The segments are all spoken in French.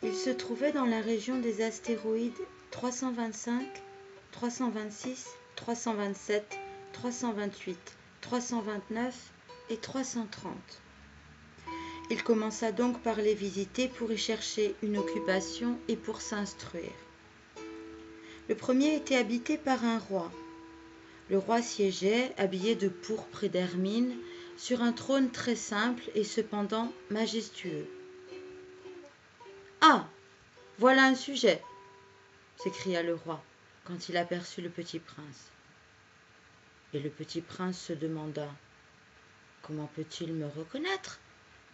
Il se trouvait dans la région des astéroïdes 325, 326, 327, 328, 329 et 330. Il commença donc par les visiter pour y chercher une occupation et pour s'instruire. Le premier était habité par un roi. Le roi siégeait, habillé de pourpre et d'hermine, sur un trône très simple et cependant majestueux. « Ah, voilà un sujet !» s'écria le roi quand il aperçut le petit prince. Et le petit prince se demanda « Comment peut-il me reconnaître,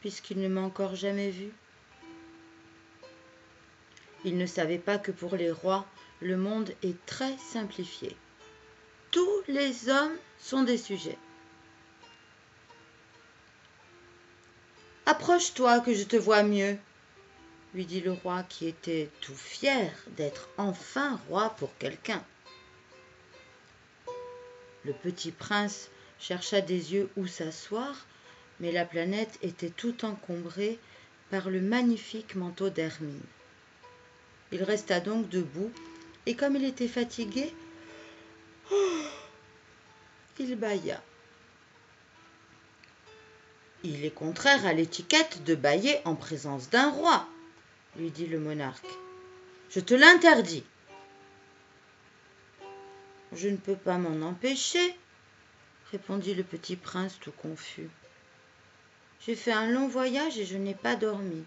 puisqu'il ne m'a encore jamais vu ?» Il ne savait pas que pour les rois, le monde est très simplifié. Tous les hommes sont des sujets. « Approche-toi que je te vois mieux », lui dit le roi qui était tout fier d'être enfin roi pour quelqu'un. Le petit prince chercha des yeux où s'asseoir, mais la planète était tout encombrée par le magnifique manteau d'hermine. Il resta donc debout, et comme il était fatigué, il bâilla. « Il est contraire à l'étiquette de bâiller en présence d'un roi, » lui dit le monarque. « Je te l'interdis. »« Je ne peux pas m'en empêcher, » répondit le petit prince tout confus. « J'ai fait un long voyage et je n'ai pas dormi. »«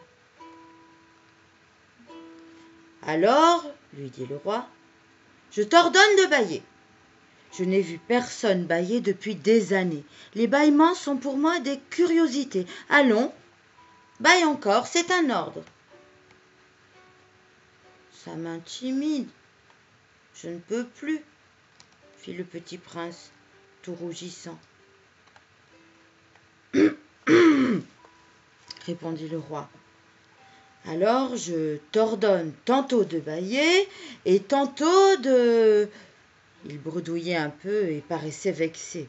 Alors, » lui dit le roi, « je t'ordonne de bâiller. Je n'ai vu personne bâiller depuis des années. Les bâillements sont pour moi des curiosités. Allons, bâille encore, c'est un ordre. » « Ça m'intimide. Je ne peux plus, » fit le petit prince, tout rougissant. Répondit le roi. « Alors je t'ordonne tantôt de bâiller et tantôt de... » Il bredouillait un peu et paraissait vexé.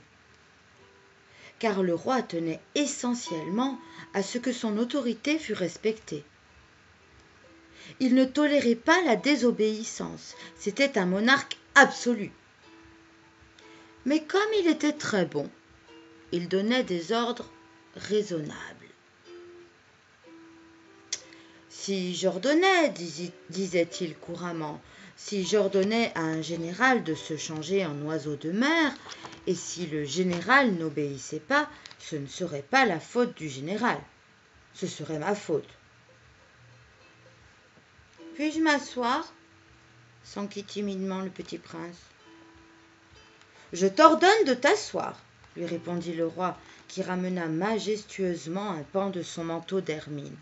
Car le roi tenait essentiellement à ce que son autorité fût respectée. Il ne tolérait pas la désobéissance, c'était un monarque absolu. Mais comme il était très bon, il donnait des ordres raisonnables. « Si j'ordonnais, disait-il couramment, si j'ordonnais à un général de se changer en oiseau de mer, et si le général n'obéissait pas, ce ne serait pas la faute du général, ce serait ma faute. » « Puis-je m'asseoir » s'enquit timidement le petit prince. « Je t'ordonne de t'asseoir, » lui répondit le roi, qui ramena majestueusement un pan de son manteau d'hermine.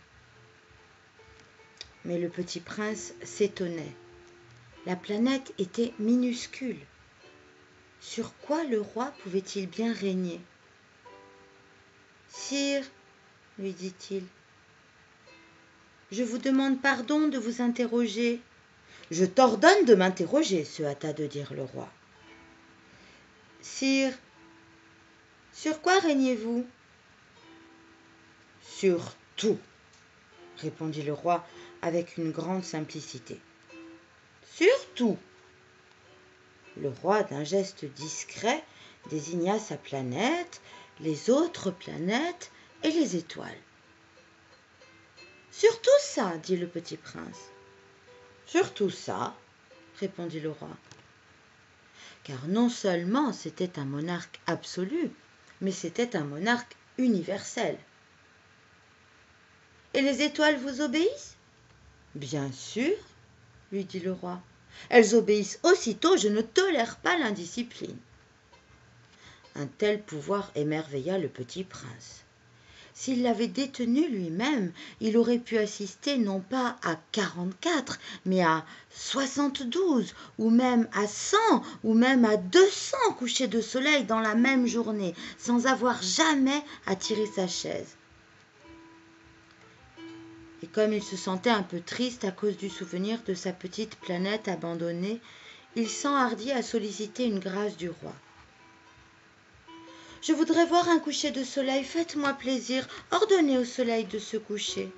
Mais le petit prince s'étonnait. La planète était minuscule. Sur quoi le roi pouvait-il bien régner ? « Sire, » lui dit-il, « je vous demande pardon de vous interroger. »« Je t'ordonne de m'interroger, » se hâta de dire le roi. « Sire, sur quoi régnez-vous ?»« Sur tout, » répondit le roi avec une grande simplicité. « Sur tout !» Le roi, d'un geste discret, désigna sa planète, les autres planètes et les étoiles. « Sur tout ça, » dit le petit prince. « Sur tout ça, » répondit le roi. Car non seulement c'était un monarque absolu, mais c'était un monarque universel. « Et les étoiles vous obéissent ?»« Bien sûr, » lui dit le roi. « Elles obéissent aussitôt, je ne tolère pas l'indiscipline. » Un tel pouvoir émerveilla le petit prince. S'il l'avait détenu lui-même, il aurait pu assister non pas à 44, mais à 72, ou même à 100, ou même à 200 couchers de soleil dans la même journée, sans avoir jamais à tirer sa chaise. Et comme il se sentait un peu triste à cause du souvenir de sa petite planète abandonnée, il s'enhardit à solliciter une grâce du roi. « Je voudrais voir un coucher de soleil, faites-moi plaisir, ordonnez au soleil de se coucher. »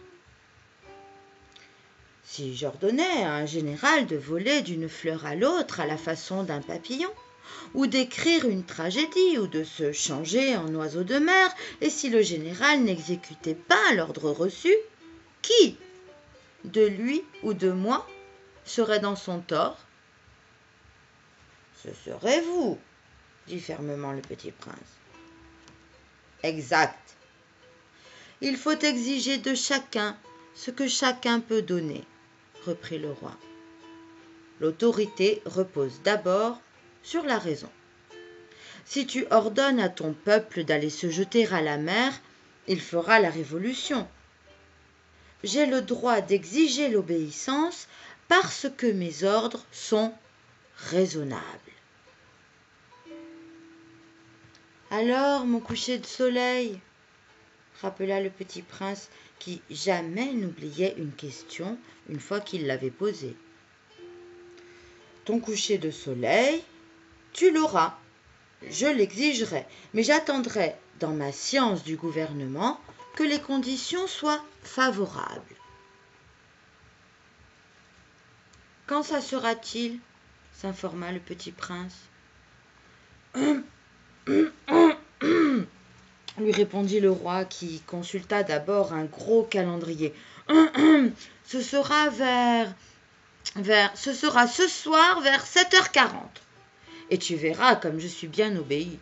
« Si j'ordonnais à un général de voler d'une fleur à l'autre à la façon d'un papillon, ou d'écrire une tragédie, ou de se changer en oiseau de mer, et si le général n'exécutait pas l'ordre reçu, qui, de lui ou de moi, serait dans son tort? Ce serait vous, dit fermement le petit prince. Exact. Il faut exiger de chacun ce que chacun peut donner, reprit le roi. L'autorité repose d'abord sur la raison. Si tu ordonnes à ton peuple d'aller se jeter à la mer, il fera la révolution. J'ai le droit d'exiger l'obéissance parce que mes ordres sont raisonnables. Alors, mon coucher de soleil, rappela le petit prince qui jamais n'oubliait une question une fois qu'il l'avait posée. Ton coucher de soleil, tu l'auras. Je l'exigerai, mais j'attendrai dans ma science du gouvernement que les conditions soient favorables. Quand ça sera-t-il ? S'informa le petit prince. Lui répondit le roi qui consulta d'abord un gros calendrier. Ce sera ce sera ce soir vers 7h40. Et tu verras comme je suis bien obéi.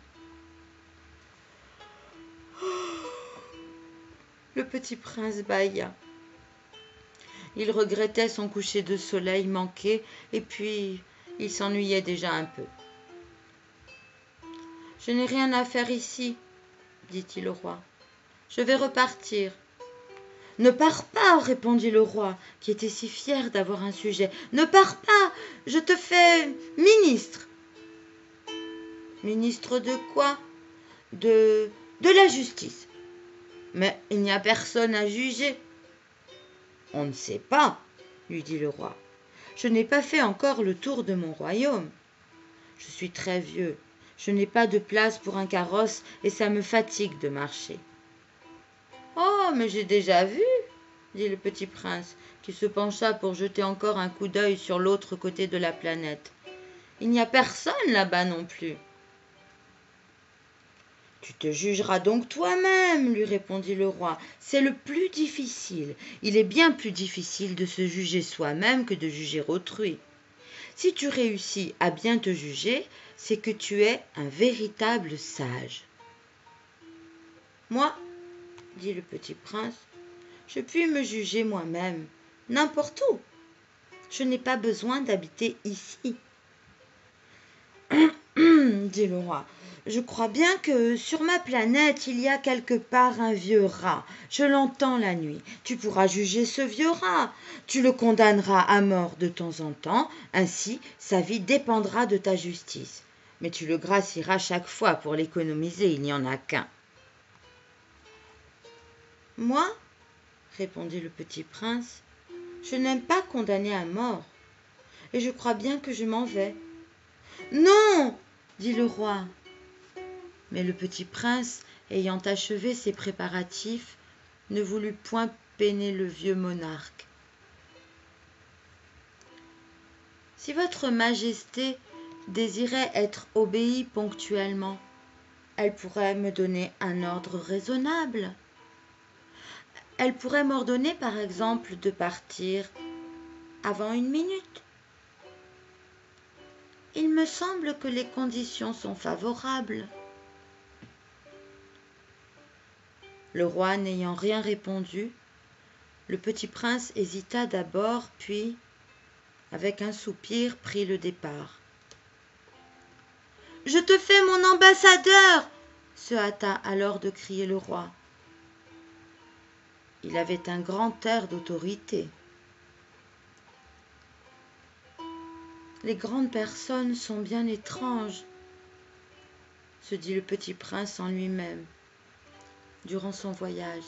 Le petit prince bâilla. Il regrettait son coucher de soleil manqué et puis il s'ennuyait déjà un peu. Je n'ai rien à faire ici, dit-il au roi. Je vais repartir. Ne pars pas, répondit le roi, qui était si fier d'avoir un sujet. Ne pars pas, je te fais ministre. Ministre de quoi ? De la justice. Mais il n'y a personne à juger. On ne sait pas, lui dit le roi. Je n'ai pas fait encore le tour de mon royaume. Je suis très vieux. Je n'ai pas de place pour un carrosse et ça me fatigue de marcher. Oh, mais j'ai déjà vu, dit le petit prince, qui se pencha pour jeter encore un coup d'œil sur l'autre côté de la planète. Il n'y a personne là-bas non plus. Tu te jugeras donc toi-même, lui répondit le roi. C'est le plus difficile. Il est bien plus difficile de se juger soi-même que de juger autrui. Si tu réussis à bien te juger, c'est que tu es un véritable sage. Moi, dit le petit prince, je puis me juger moi-même, n'importe où. Je n'ai pas besoin d'habiter ici. Dit le roi. Je crois bien que sur ma planète, il y a quelque part un vieux rat. Je l'entends la nuit. Tu pourras juger ce vieux rat. Tu le condamneras à mort de temps en temps. Ainsi, sa vie dépendra de ta justice. Mais tu le gracieras chaque fois pour l'économiser. Il n'y en a qu'un. Moi, répondit le petit prince, je n'aime pas condamner à mort. Et je crois bien que je m'en vais. Non, dit le roi. Mais le petit prince, ayant achevé ses préparatifs, ne voulut point peiner le vieux monarque. Si votre majesté désirait être obéie ponctuellement, elle pourrait me donner un ordre raisonnable. Elle pourrait m'ordonner, par exemple, de partir avant 1 minute. Il me semble que les conditions sont favorables. Le roi n'ayant rien répondu, le petit prince hésita d'abord, puis, avec un soupir, prit le départ. « Je te fais mon ambassadeur !» se hâta alors de crier le roi. Il avait un grand air d'autorité. Les grandes personnes sont bien étranges, se dit le petit prince en lui-même durant son voyage.